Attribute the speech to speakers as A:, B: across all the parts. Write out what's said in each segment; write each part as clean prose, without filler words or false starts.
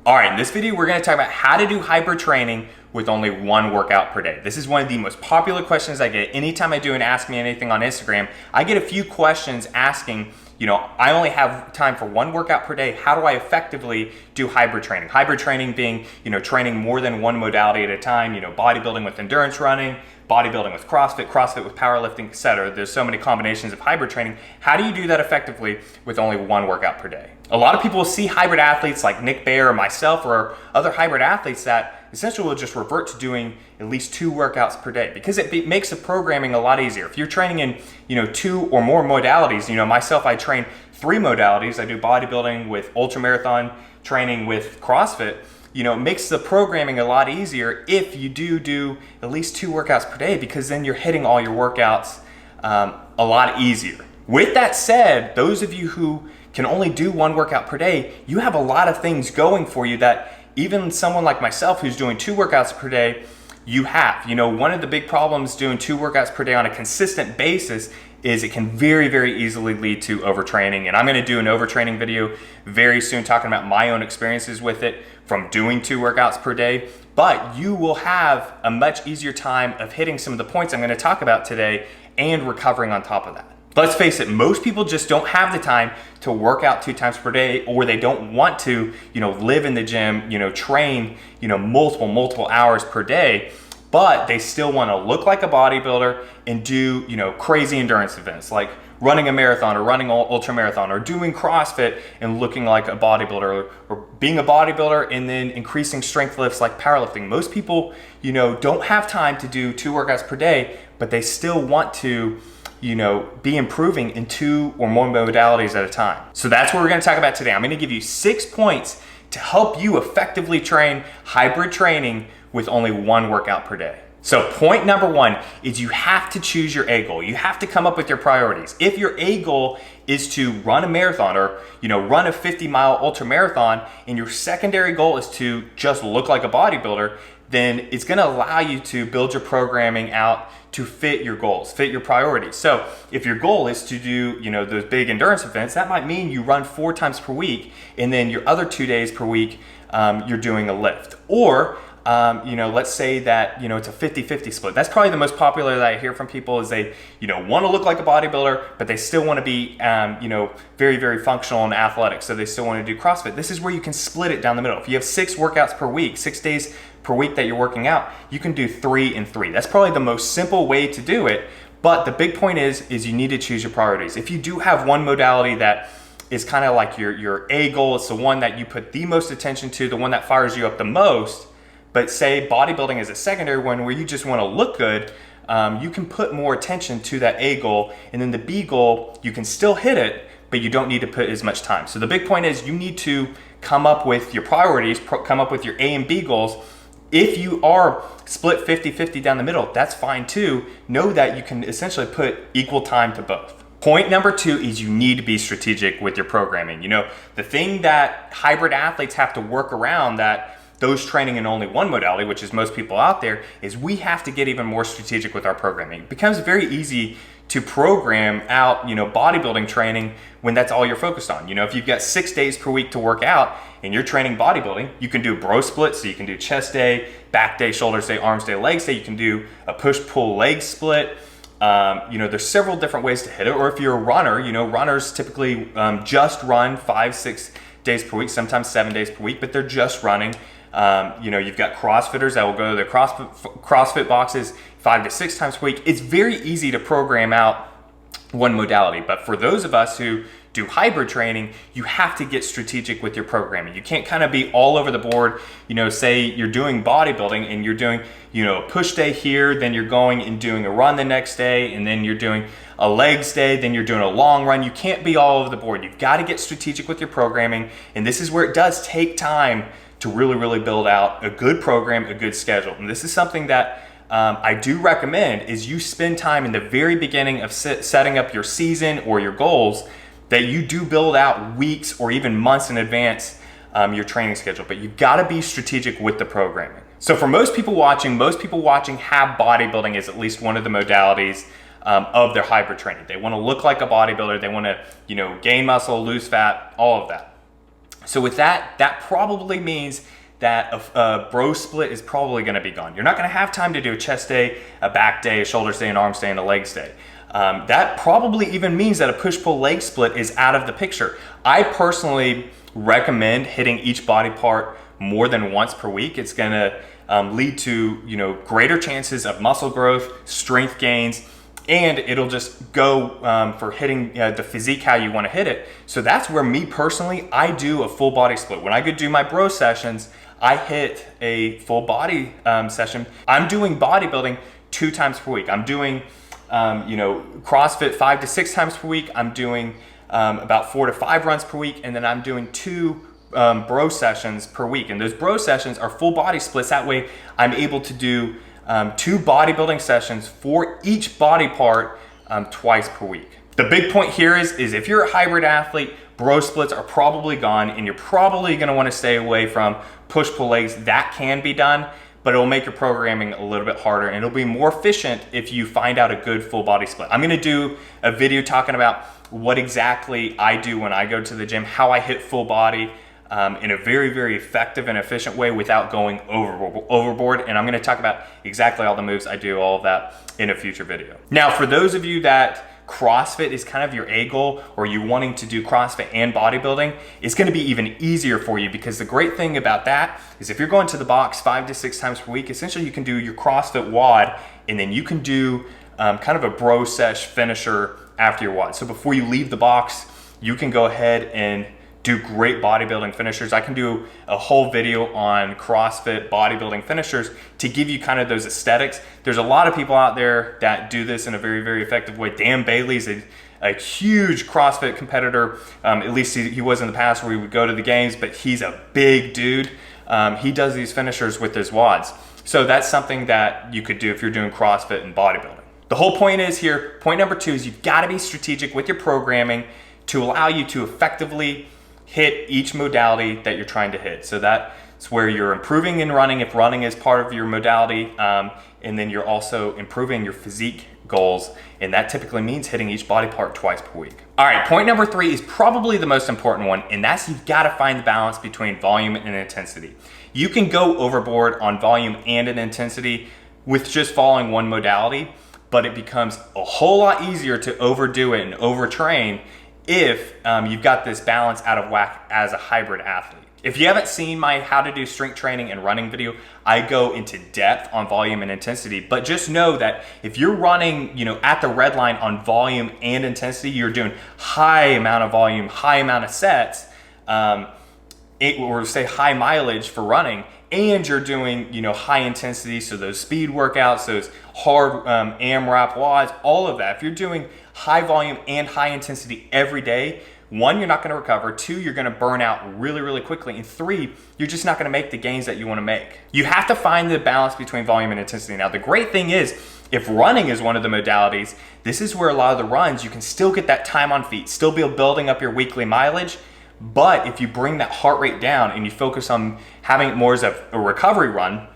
A: All right, in this video, we're gonna talk about how to do hybrid training with only one workout per day. This is one of the most popular questions I get anytime I do an Ask Me Anything on Instagram. I get a few questions asking, I only have time for one workout per day. How do I effectively do hybrid training? Hybrid training being, training more than one modality at a time, bodybuilding with endurance running, bodybuilding with CrossFit, CrossFit with powerlifting, etc. There's so many combinations of hybrid training. How do you do that effectively with only one workout per day? A lot of people see hybrid athletes like Nick Baer or myself or other hybrid athletes that essentially will just revert to doing at least 2 workouts per day because it makes the programming a lot easier. If you're training in, 2 or more modalities, myself, I train 3 modalities. I do bodybuilding with ultramarathon training with CrossFit. It makes the programming a lot easier if you do at least 2 workouts per day because then you're hitting all your workouts a lot easier. With that said, those of you who can only do 1 workout per day, you have a lot of things going for you that even someone like myself who's doing 2 workouts per day, you have. One of the big problems doing 2 workouts per day on a consistent basis is it can very, very easily lead to overtraining. And I'm gonna do an overtraining video very soon talking about my own experiences with it from doing 2 workouts per day. But you will have a much easier time of hitting some of the points I'm gonna talk about today and recovering on top of that. Let's face it, most people just don't have the time to work out 2 times per day, or they don't want to, live in the gym, train, multiple hours per day, but they still want to look like a bodybuilder and do, crazy endurance events like running a marathon or running ultra marathon or doing CrossFit and looking like a bodybuilder or being a bodybuilder and then increasing strength lifts like powerlifting. Most people, don't have time to do 2 workouts per day, but they still want to be improving in 2 or more modalities at a time. So that's what we're gonna talk about today. I'm gonna give you 6 points to help you effectively train hybrid training with only 1 workout per day. So point number 1 is you have to choose your A goal. You have to come up with your priorities. If your A goal is to run a marathon or run a 50-mile ultra marathon and your secondary goal is to just look like a bodybuilder, then it's gonna allow you to build your programming out to fit your goals, fit your priorities. So if your goal is to do, those big endurance events, that might mean you run 4 times per week and then your other 2 days per week, you're doing a lift. Or, let's say that, it's a 50-50 split. That's probably the most popular that I hear from people is they, want to look like a bodybuilder, but they still want to be, very, very functional and athletic. So they still want to do CrossFit. This is where you can split it down the middle. If you have 6 workouts per week, 6 days per week that you're working out, you can do 3 and 3. That's probably the most simple way to do it. But the big point is you need to choose your priorities. If you do have one modality that is kind of like your A goal, it's the one that you put the most attention to, the one that fires you up the most, but say bodybuilding is a secondary one where you just want to look good, you can put more attention to that A goal, and then the B goal, you can still hit it, but you don't need to put as much time. So the big point is you need to come up with your priorities, come up with your A and B goals. If you are split 50-50 down the middle, that's fine too. Know that you can essentially put equal time to both. Point number 2 is you need to be strategic with your programming. The thing that hybrid athletes have to work around that those training in only one modality, which is most people out there, is we have to get even more strategic with our programming. It becomes very easy to program out, bodybuilding training when that's all you're focused on. If you've got 6 days per week to work out and you're training bodybuilding, you can do bro splits. So you can do chest day, back day, shoulders day, arms day, legs day. You can do a push-pull leg split. There's several different ways to hit it. Or if you're a runner, runners typically just run 5-6 days per week, sometimes 7 days per week, but they're just running. You've got CrossFitters that will go to their CrossFit boxes 5 to 6 times per week. It's very easy to program out one modality, but for those of us who do hybrid training, you have to get strategic with your programming. You can't kind of be all over the board. Say you're doing bodybuilding and you're doing, a push day here, then you're going and doing a run the next day, and then you're doing a legs day, then you're doing a long run. You can't be all over the board. You've got to get strategic with your programming, and this is where it does take time to really, really build out a good program, a good schedule. And this is something that I do recommend is you spend time in the very beginning of setting up your season or your goals, that you do build out weeks or even months in advance your training schedule, but you've got to be strategic with the programming. So for most people watching have bodybuilding as at least one of the modalities of their hybrid training. They want to look like a bodybuilder. They want to, gain muscle, lose fat, all of that. So with that, that probably means that a bro split is probably gonna be gone. You're not gonna have time to do a chest day, a back day, a shoulders day, an arms day, and a legs day. That probably even means that a push-pull leg split is out of the picture. I personally recommend hitting each body part more than once per week. It's gonna lead to greater chances of muscle growth, strength gains, and it'll just go for hitting the physique how you want to hit it. So that's where me personally, I do a full body split. When I go do my bro sessions, I hit a full body session. I'm doing bodybuilding 2 times per week. I'm doing CrossFit 5 to 6 times per week. I'm doing about 4 to 5 runs per week, and then I'm doing 2 bro sessions per week. And those bro sessions are full body splits. That way I'm able to do 2 bodybuilding sessions for each body part twice per week. The big point here is if you're a hybrid athlete, bro splits are probably gone, and you're probably gonna wanna stay away from push-pull legs. That can be done, but it'll make your programming a little bit harder, and it'll be more efficient if you find out a good full body split. I'm gonna do a video talking about what exactly I do when I go to the gym, how I hit full body, in a very, very effective and efficient way without going overboard. And I'm gonna talk about exactly all the moves I do, all of that in a future video. Now, for those of you that CrossFit is kind of your A goal, or you wanting to do CrossFit and bodybuilding, it's gonna be even easier for you, because the great thing about that is if you're going to the box 5 to 6 times per week, essentially you can do your CrossFit WOD, and then you can do kind of a bro sesh finisher after your WOD. So before you leave the box, you can go ahead and do great bodybuilding finishers. I can do a whole video on CrossFit bodybuilding finishers to give you kind of those aesthetics. There's a lot of people out there that do this in a very, very effective way. Dan Bailey's a huge CrossFit competitor. At least he was in the past, where he would go to the games, but he's a big dude. He does these finishers with his WODs. So that's something that you could do if you're doing CrossFit and bodybuilding. The whole point is here, point number 2 is you've gotta be strategic with your programming to allow you to effectively hit each modality that you're trying to hit. So that's where you're improving in running, if running is part of your modality, and then you're also improving your physique goals, and that typically means hitting each body part twice per week. All right, point number 3 is probably the most important one, and that's you've got to find the balance between volume and intensity. You can go overboard on volume and an intensity with just following one modality, but it becomes a whole lot easier to overdo it and overtrain if you've got this balance out of whack as a hybrid athlete. If you haven't seen my how to do strength training and running video, I go into depth on volume and intensity, but just know that if you're running at the red line on volume and intensity, you're doing high amount of volume, high amount of sets, or say high mileage for running, and you're doing high intensity, so those speed workouts, those hard AMRAP WODs, all of that. If you're doing high volume and high intensity every day, 1, you're not going to recover. 2, you're going to burn out really, really quickly. And 3, you're just not going to make the gains that you want to make. You have to find the balance between volume and intensity. Now, the great thing is, if running is one of the modalities, this is where a lot of the runs, you can still get that time on feet, still be building up your weekly mileage. But if you bring that heart rate down and you focus on having it more as a recovery run,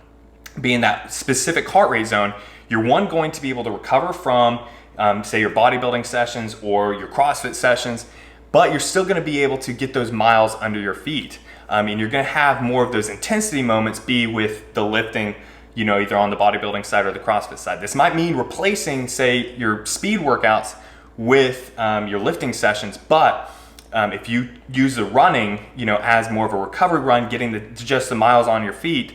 A: being that specific heart rate zone, you're going to be able to recover from say your bodybuilding sessions or your CrossFit sessions, but you're still gonna be able to get those miles under your feet. And you're gonna have more of those intensity moments be with the lifting, either on the bodybuilding side or the CrossFit side. This might mean replacing, say, your speed workouts with your lifting sessions, but if you use the running, as more of a recovery run, getting just the miles on your feet,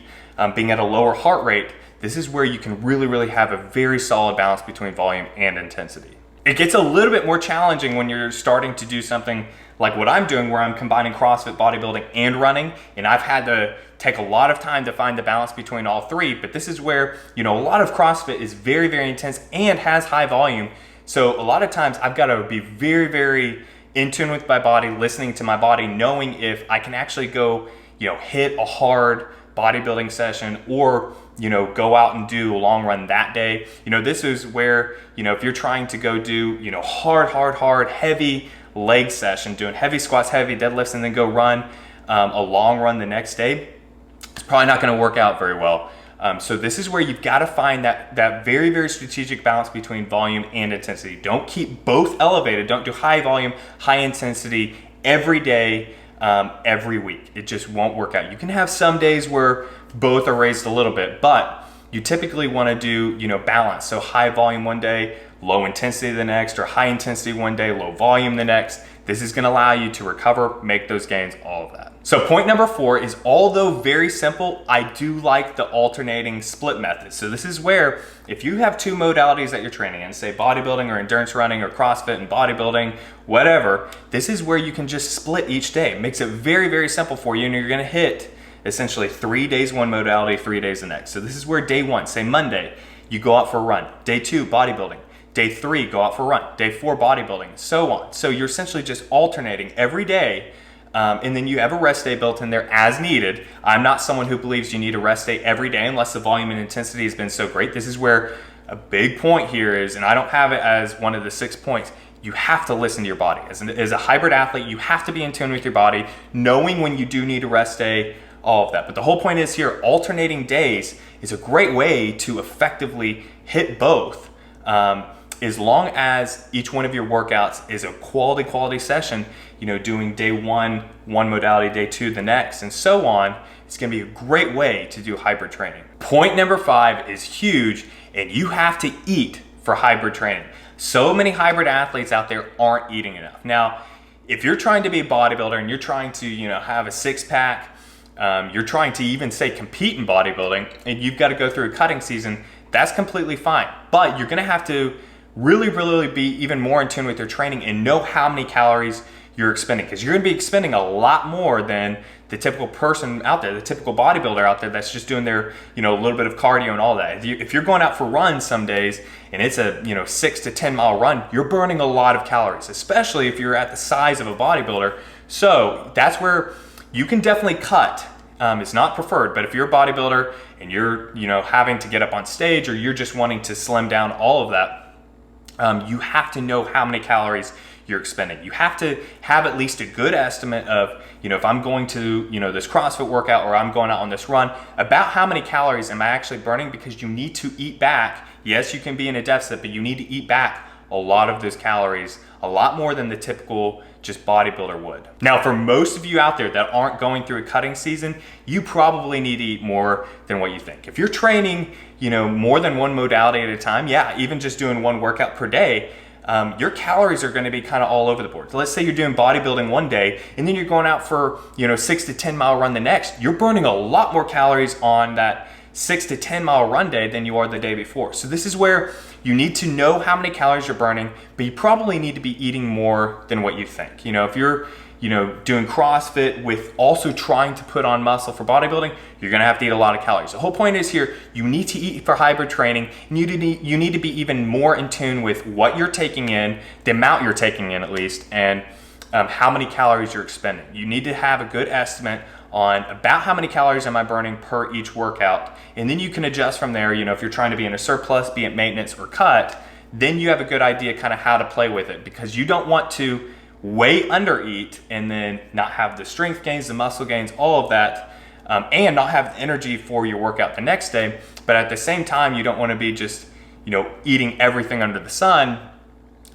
A: being at a lower heart rate, this is where you can really, really have a very solid balance between volume and intensity. It gets a little bit more challenging when you're starting to do something like what I'm doing, where I'm combining CrossFit, bodybuilding, and running, and I've had to take a lot of time to find the balance between all 3, but this is where, a lot of CrossFit is very, very intense and has high volume. So a lot of times I've got to be very, very in tune with my body, listening to my body, knowing if I can actually go, hit a hard bodybuilding session, or go out and do a long run that day. This is where, if you're trying to go do, hard, heavy leg session, doing heavy squats, heavy deadlifts, and then go run a long run the next day, it's probably not going to work out very well. So this is where you've got to find that very, very strategic balance between volume and intensity. Don't keep both elevated. Don't do high volume, high intensity every day. every week. It just won't work out. You can have some days where both are raised a little bit, but you typically want to do, balance. So high volume one day, low intensity the next, or high intensity one day, low volume the next. This is going to allow you to recover, make those gains, all of that. So point number 4 is, although very simple, I do like the alternating split method. So this is where if you have 2 modalities that you're training in, say bodybuilding or endurance running or CrossFit and bodybuilding, whatever, this is where you can just split each day. It makes it very, very simple for you, and you're going to hit essentially 3 days one modality, 3 days the next. So this is where day 1, say Monday, you go out for a run. Day 2, bodybuilding. Day 3, go out for a run. Day 4, bodybuilding, so on. So you're essentially just alternating every day, and then you have a rest day built in there as needed. I'm not someone who believes you need a rest day every day unless the volume and intensity has been so great. This is where a big point here is, and I don't have it as one of the 6 points, you have to listen to your body. As a hybrid athlete, you have to be in tune with your body, knowing when you do need a rest day, all of that. But the whole point is here, alternating days is a great way to effectively hit both. As long as each one of your workouts is a quality session, doing day 1, one modality, day 2, the next, and so on, it's gonna be a great way to do hybrid training. Point number 5 is huge, and you have to eat for hybrid training. So many hybrid athletes out there aren't eating enough. Now, if you're trying to be a bodybuilder and you're trying to, have a 6-pack, you're trying to even say compete in bodybuilding, and you've got to go through a cutting season, that's completely fine. But you're gonna have to really be even more in tune with your training and know how many calories you're expending, because you're gonna be expending a lot more than the typical person out there, the typical bodybuilder out there that's just doing their, a little bit of cardio and all that. If you're going out for runs some days and it's a, 6 to 10 mile run, you're burning a lot of calories, especially if you're at the size of a bodybuilder. So that's where you can definitely cut. It's not preferred, but if you're a bodybuilder and you're, having to get up on stage, or you're just wanting to slim down, all of that, you have to know how many calories you're expending. You have to have at least a good estimate of, if I'm going to, this CrossFit workout, or I'm going out on this run, about how many calories am I actually burning, because you need to eat back. Yes, you can be in a deficit, but you need to eat back a lot of those calories, a lot more than the typical just bodybuilder would. Now, for most of you out there that aren't going through a cutting season, you probably need to eat more than what you think. If you're training, more than one modality at a time, yeah, even just doing one workout per day, your calories are going to be kind of all over the board. So let's say you're doing bodybuilding one day, and then you're going out for 6 to 10 mile run the next. You're burning a lot more calories on that 6 to 10 mile run day than you are the day before. So this is where you need to know how many calories you're burning, but you probably need to be eating more than what you think. If you're doing CrossFit with also trying to put on muscle for bodybuilding, you're gonna have to eat a lot of calories. The whole point is here, you need to eat for hybrid training, and you need to be even more in tune with what you're taking in, the amount you're taking in at least, and how many calories you're expending. You need to have a good estimate on about how many calories am I burning per each workout, and then you can adjust from there. If you're trying to be in a surplus, be it maintenance or cut, then you have a good idea kind of how to play with it, because you don't want to way under eat and then not have the strength gains, the muscle gains, all of that, and not have the energy for your workout the next day. But at the same time, you don't want to be just eating everything under the sun,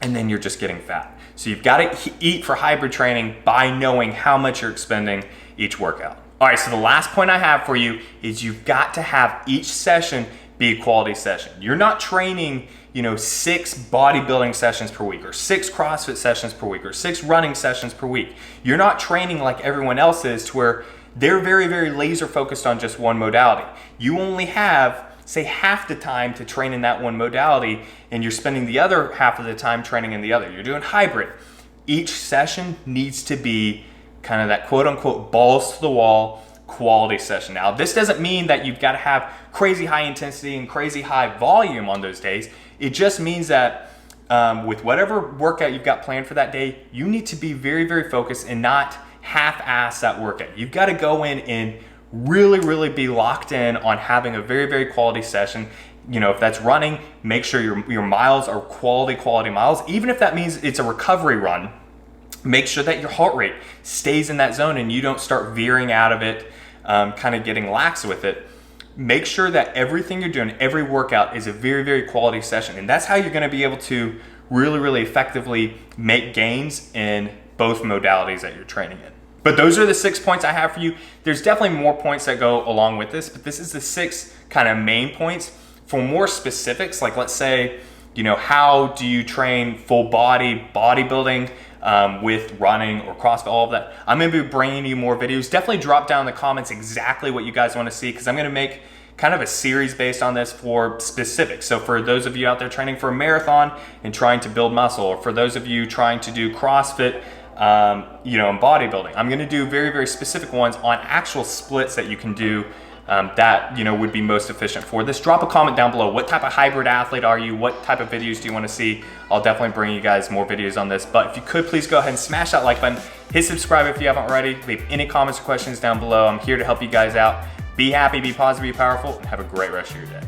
A: and then you're just getting fat. So you've got to eat for hybrid training by knowing how much you're expending each workout. All right, so the last point I have for you is you've got to have each session be a quality session. You're not training 6 bodybuilding sessions per week, or 6 CrossFit sessions per week, or 6 running sessions per week. You're not training like everyone else is, to where they're very laser focused on just one modality. You only have, say, half the time to train in that one modality, and you're spending the other half of the time training in the other. You're doing hybrid. Each session needs to be kind of that quote unquote balls to the wall quality session. Now, this doesn't mean that you've got to have crazy high intensity and crazy high volume on those days. It just means that with whatever workout you've got planned for that day, you need to be very focused and not half-ass that workout. You've got to go in and really be locked in on having a very quality session. If that's running, make sure your miles are quality miles. Even if that means it's a recovery run, make sure that your heart rate stays in that zone and you don't start veering out of it, kind of getting lax with it. Make sure that everything you're doing, every workout, is a very quality session. And that's how you're going to be able to really effectively make gains in both modalities that you're training in. But those are the 6 points I have for you. There's definitely more points that go along with this, but this is the 6 kind of main points. For more specifics, like let's say, you know, how do you train full body bodybuilding with running or CrossFit, all of that. I'm gonna be bringing you more videos. Definitely drop down in the comments exactly what you guys wanna see, because I'm gonna make kind of a series based on this for specifics. So for those of you out there training for a marathon and trying to build muscle, or for those of you trying to do CrossFit, you know, in bodybuilding, I'm gonna do very, very specific ones on actual splits that you can do that, you know, would be most efficient for this. Drop a comment down below. What type of hybrid athlete are you? What type of videos do you want to see? I'll definitely bring you guys more videos on this. But if you could, please go ahead and smash that like button. Hit subscribe if you haven't already. Leave any comments or questions down below. I'm here to help you guys out. Be happy, be positive, be powerful, and have a great rest of your day.